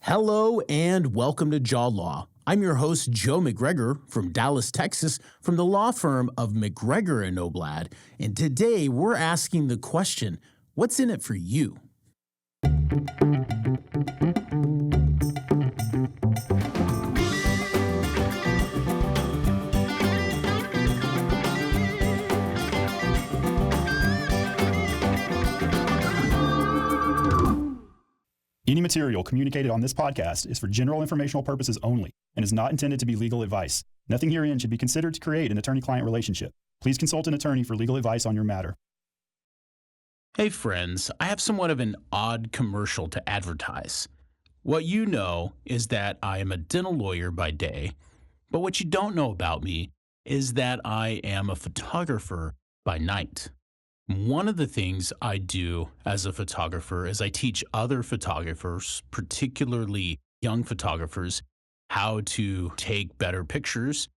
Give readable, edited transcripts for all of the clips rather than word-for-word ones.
Hello and welcome to Jaw Law. I'm your host, Joe McGregor from Dallas, Texas, from the law firm of McGregor and Oblad. And today we're asking the question, what's in it for you? Any material communicated on this podcast is for general informational purposes only and is not intended to be legal advice. Nothing herein should be considered to create an attorney-client relationship. Please consult an attorney for legal advice on your matter. Hey friends, I have somewhat of an odd commercial to advertise. What you know is that I am a dental lawyer by day, but what you don't know about me is that I am a photographer by night. One of the things I do as a photographer is I teach other photographers, particularly young photographers, how to take better pictures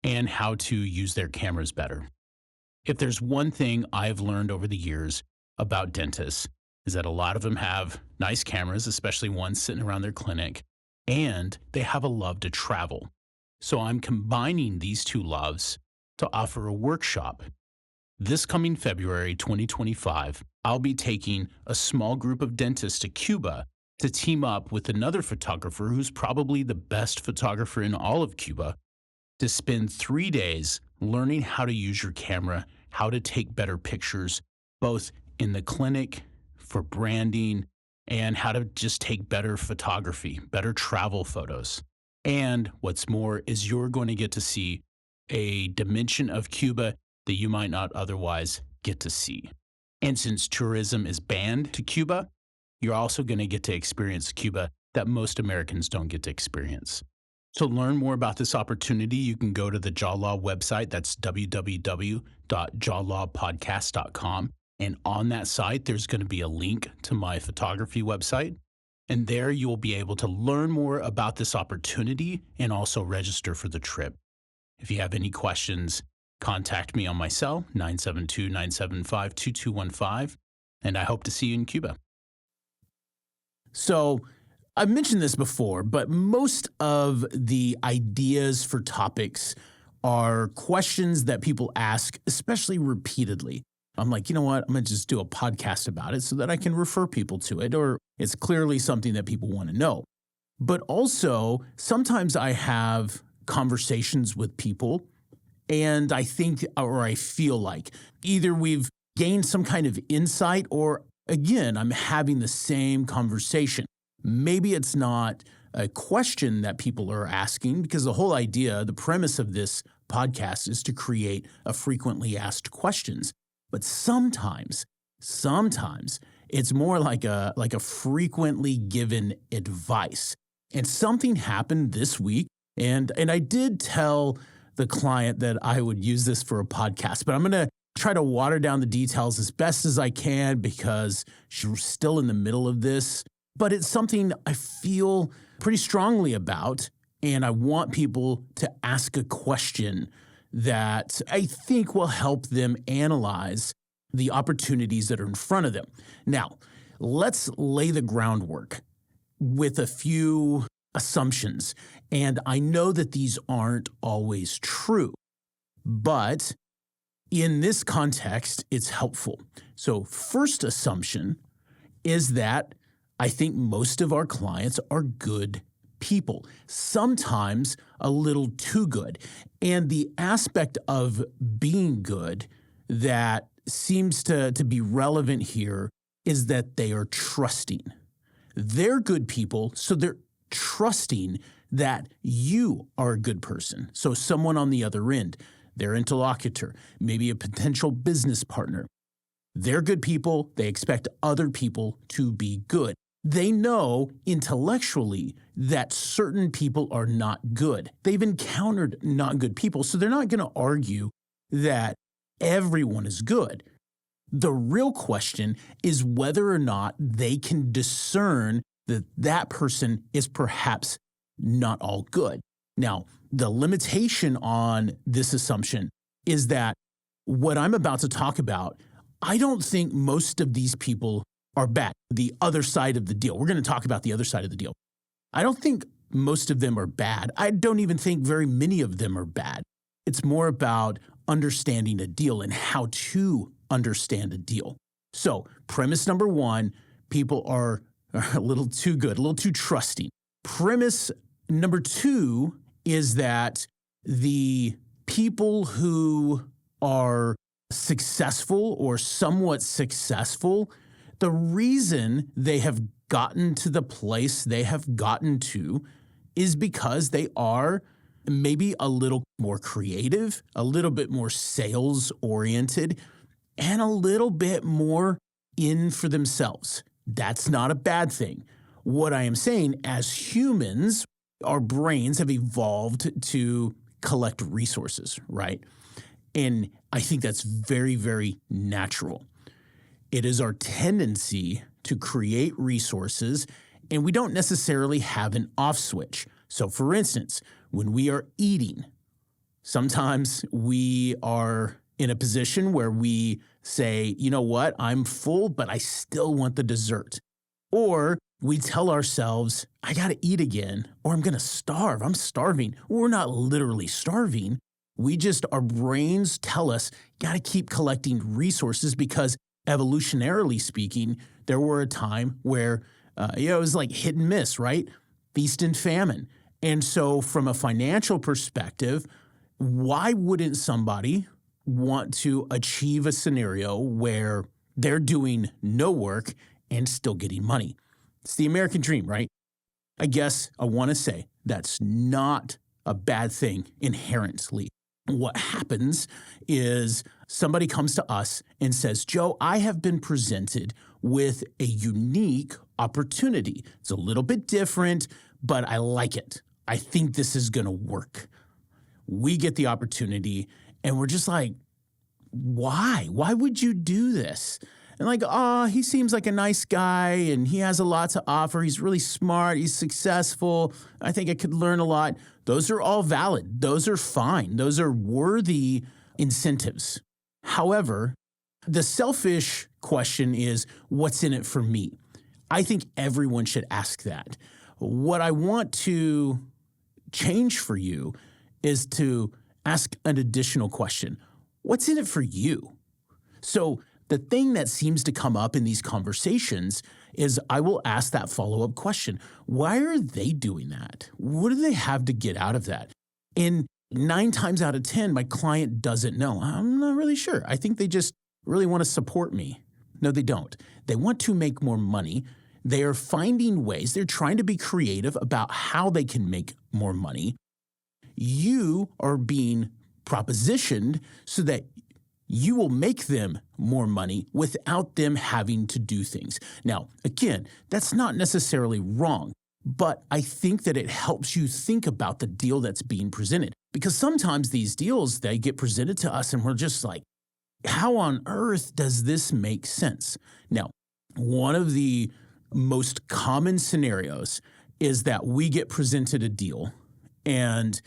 and how to use their cameras better. If there's one thing I've learned over the years about dentists is that a lot of them have nice cameras, especially ones sitting around their clinic, and they have a love to travel. So I'm combining these two loves to offer a workshop. This coming February 2025, I'll be taking a small group of dentists to Cuba to team up with another photographer who's probably the best photographer in all of Cuba to spend 3 days learning how to use your camera, how to take better pictures, both in the clinic, for branding, and how to just take better photography, better travel photos. And what's more is you're going to get to see a dimension of Cuba that you might not otherwise get to see. And since tourism is banned to Cuba, you're also going to get to experience Cuba that most Americans don't get to experience. To learn more about this opportunity, you can go to the Jaw Law website. That's www.jawlawpodcast.com. And on that site, there's going to be a link to my photography website. And there you will be able to learn more about this opportunity and also register for the trip. If you have any questions, contact me on my cell, 972-975-2215, and I hope to see you in Cuba. So I've mentioned this before, but most of the ideas for topics are questions that people ask, especially repeatedly. I'm like, you know what? I'm going to just do a podcast about it so that I can refer people to it, or it's clearly something that people want to know. But also, sometimes I have conversations with people, and I think, or I feel like, either we've gained some kind of insight or, again, I'm having the same conversation. Maybe it's not a question that people are asking, because the whole idea, the premise of this podcast is to create a frequently asked questions. But sometimes it's more like a frequently given advice. And something happened this week, and I did tell the client that I would use this for a podcast, but I'm going to try to water down the details as best as I can because she's still in the middle of this. But it's something I feel pretty strongly about, and I want people to ask a question that I think will help them analyze the opportunities that are in front of them. Now, let's lay the groundwork with a few assumptions. And I know that these aren't always true, but in this context, it's helpful. So first assumption is that I think most of our clients are good people, sometimes a little too good. And the aspect of being good that seems to be relevant here is that they are trusting. They're good people, so they're trusting that you are a good person. So someone on the other end, their interlocutor, maybe a potential business partner. They're good people. They expect other people to be good. They know intellectually that certain people are not good. They've encountered not good people, so they're not going to argue that everyone is good. The real question is whether or not they can discern that that person is perhaps not all good. Now, the limitation on this assumption is that what I'm about to talk about, I don't think most of these people are bad. The other side of the deal. We're going to talk about the other side of the deal. I don't think most of them are bad. I don't even think very many of them are bad. It's more about understanding a deal and how to understand a deal. So, premise number one, people are a little too good, a little too trusting. Premise number two is that the people who are successful or somewhat successful, the reason they have gotten to the place they have gotten to is because they are maybe a little more creative, a little bit more sales oriented, and a little bit more in for themselves. That's not a bad thing. What I am saying, as humans, our brains have evolved to collect resources, right? And I think that's very, very natural. It is our tendency to create resources, and we don't necessarily have an off switch. So, for instance, when we are eating, sometimes we are in a position where we say, you know what, I'm full, but I still want the dessert. Or we tell ourselves, I got to eat again, or I'm going to starve. I'm starving. We're not literally starving. Our brains tell us, got to keep collecting resources because evolutionarily speaking, there were a time where, it was like hit and miss, right? Feast and famine. And so from a financial perspective, why wouldn't somebody want to achieve a scenario where they're doing no work and still getting money? It's the American dream, right? I guess I want to say that's not a bad thing inherently. What happens is somebody comes to us and says, Joe, I have been presented with a unique opportunity. It's a little bit different, but I like it. I think this is going to work. We get the opportunity and we're just like, why? Why would you do this? And like, oh, he seems like a nice guy and he has a lot to offer. He's really smart. He's successful. I think I could learn a lot. Those are all valid. Those are fine. Those are worthy incentives. However, the selfish question is, what's in it for me? I think everyone should ask that. What I want to change for you is to ask an additional question. What's in it for you? So the thing that seems to come up in these conversations is I will ask that follow-up question. Why are they doing that? What do they have to get out of that? And 9 times out of 10, my client doesn't know. I'm not really sure. I think they just really want to support me. No, they don't. They want to make more money. They are finding ways. They're trying to be creative about how they can make more money. You are being propositioned so that you will make them more money without them having to do things. Now, again, that's not necessarily wrong, but I think that it helps you think about the deal that's being presented. Because sometimes these deals, they get presented to us and we're just like, how on earth does this make sense? Now, one of the most common scenarios is that we get presented a deal and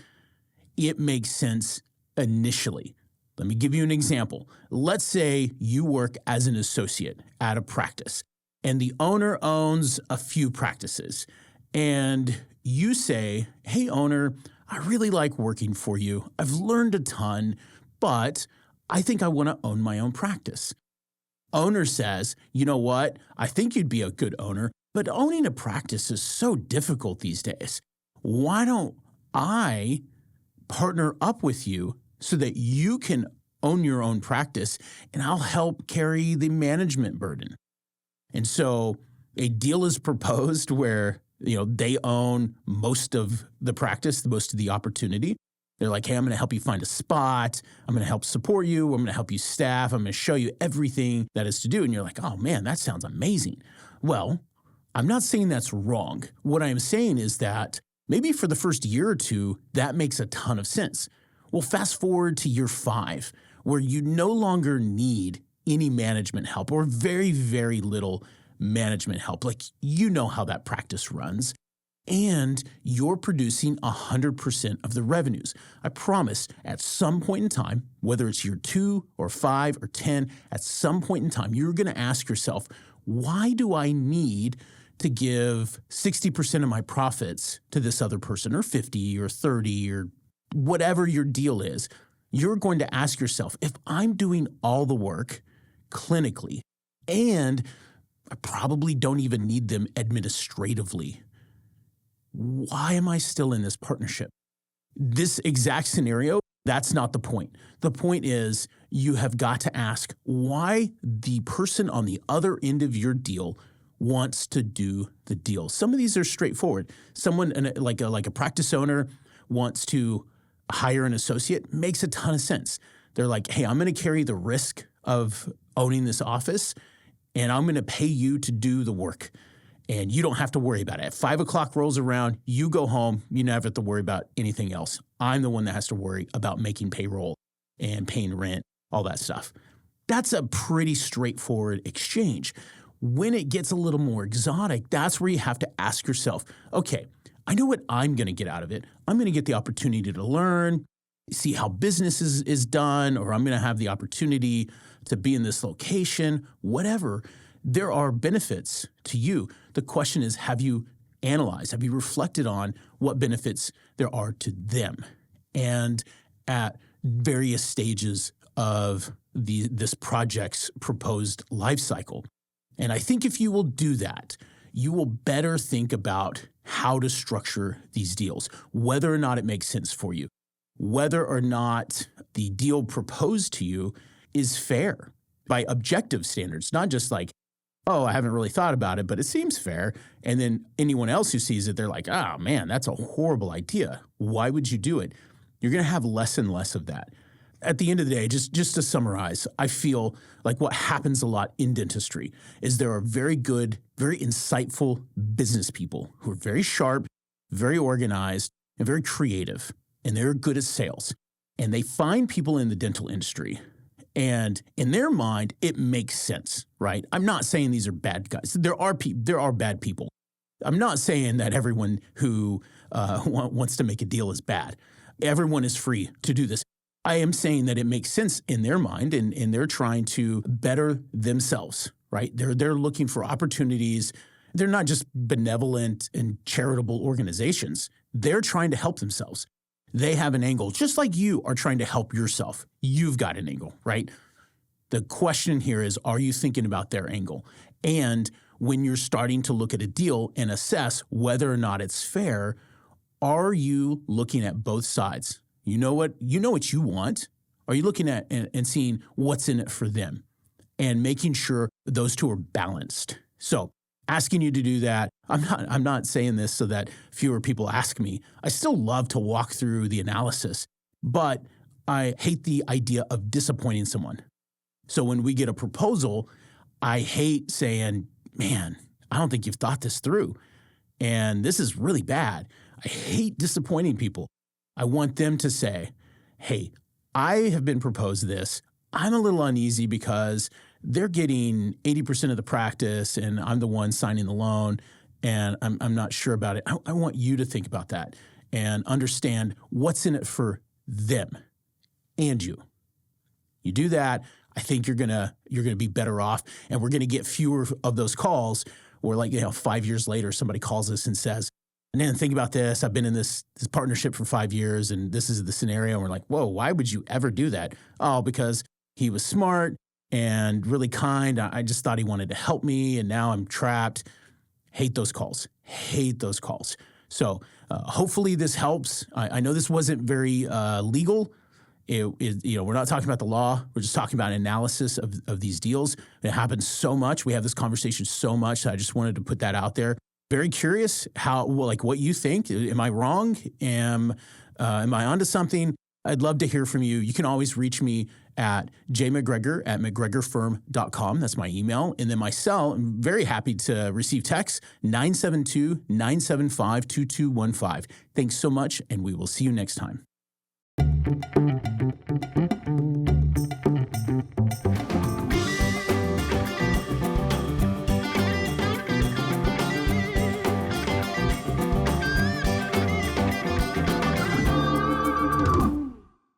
it makes sense initially. Let me give you an example. Let's say you work as an associate at a practice and the owner owns a few practices and you say, hey, owner, I really like working for you. I've learned a ton, but I think I want to own my own practice. Owner says, you know what? I think you'd be a good owner, but owning a practice is so difficult these days. Why don't I partner up with you so that you can own your own practice and I'll help carry the management burden? And so a deal is proposed where, they own most of the practice, most of the opportunity. They're like, hey, I'm going to help you find a spot. I'm going to help support you. I'm going to help you staff. I'm going to show you everything that is to do. And you're like, oh man, that sounds amazing. Well, I'm not saying that's wrong. What I'm saying is that maybe for the first year or two, that makes a ton of sense. Well, fast forward to year 5, where you no longer need any management help or very, very little management help. Like, you know how that practice runs. And you're producing 100% of the revenues. I promise at some point in time, whether it's year 2 or 5 or 10, at some point in time, you're going to ask yourself, why do I need to give 60% of my profits to this other person, or 50 or 30 or whatever your deal is, you're going to ask yourself, if I'm doing all the work clinically and I probably don't even need them administratively, why am I still in this partnership? This exact scenario, that's not the point. The point is you have got to ask why the person on the other end of your deal wants to do the deal. Some of these are straightforward. Someone like a practice owner wants to hire an associate, makes a ton of sense. They're like, hey, I'm going to carry the risk of owning this office, and I'm going to pay you to do the work. And you don't have to worry about it. At 5 o'clock rolls around, you go home, you never have to worry about anything else. I'm the one that has to worry about making payroll and paying rent, all that stuff. That's a pretty straightforward exchange. When it gets a little more exotic, that's where you have to ask yourself, okay, I know what I'm going to get out of it. I'm going to get the opportunity to learn, see how business is done, or I'm going to have the opportunity to be in this location, whatever. There are benefits to you. The question is, have you analyzed, have you reflected on what benefits there are to them? And at various stages of this project's proposed life cycle. And I think if you will do that, you will better think about how to structure these deals, whether or not it makes sense for you, whether or not the deal proposed to you is fair by objective standards, not just like, oh, I haven't really thought about it, but it seems fair. And then anyone else who sees it, they're like, oh, man, that's a horrible idea. Why would you do it? You're going to have less and less of that. At the end of the day, just to summarize, I feel like what happens a lot in dentistry is there are very good, very insightful business people who are very sharp, very organized, and very creative, and they're good at sales. And they find people in the dental industry, and in their mind, it makes sense, right? I'm not saying these are bad guys. There are bad people. I'm not saying that everyone who wants to make a deal is bad. Everyone is free to do this. I am saying that it makes sense in their mind, and they're trying to better themselves, right? They're looking for opportunities. They're not just benevolent and charitable organizations. They're trying to help themselves. They have an angle, just like you are trying to help yourself. You've got an angle, right? The question here is, are you thinking about their angle? And when you're starting to look at a deal and assess whether or not it's fair, are you looking at both sides? You know what you want. Are you looking at and seeing what's in it for them and making sure those two are balanced? So asking you to do that, I'm not saying this so that fewer people ask me. I still love to walk through the analysis, but I hate the idea of disappointing someone. So when we get a proposal, I hate saying, man, I don't think you've thought this through, and this is really bad. I hate disappointing people. I want them to say, hey, I have been proposed this. I'm a little uneasy because they're getting 80% of the practice and I'm the one signing the loan, and I'm not sure about it. I want you to think about that and understand what's in it for them and you. You do that, I think you're gonna be better off, and we're gonna get fewer of those calls where 5 years later somebody calls us and says, and then think about this. I've been in this partnership for 5 years, and this is the scenario. And we're like, whoa, why would you ever do that? Oh, because he was smart and really kind. I just thought he wanted to help me, and now I'm trapped. Hate those calls. Hate those calls. So hopefully this helps. I know this wasn't very legal. We're not talking about the law. We're just talking about analysis of these deals. It happens so much. We have this conversation so much. So I just wanted to put that out there. Very curious what you think. Am I wrong? Am I onto something? I'd love to hear from you. You can always reach me at jmcgregor@mcgregorfirm.com. That's my email. And then my cell, I'm very happy to receive texts, 972-975-2215. Thanks so much, and we will see you next time.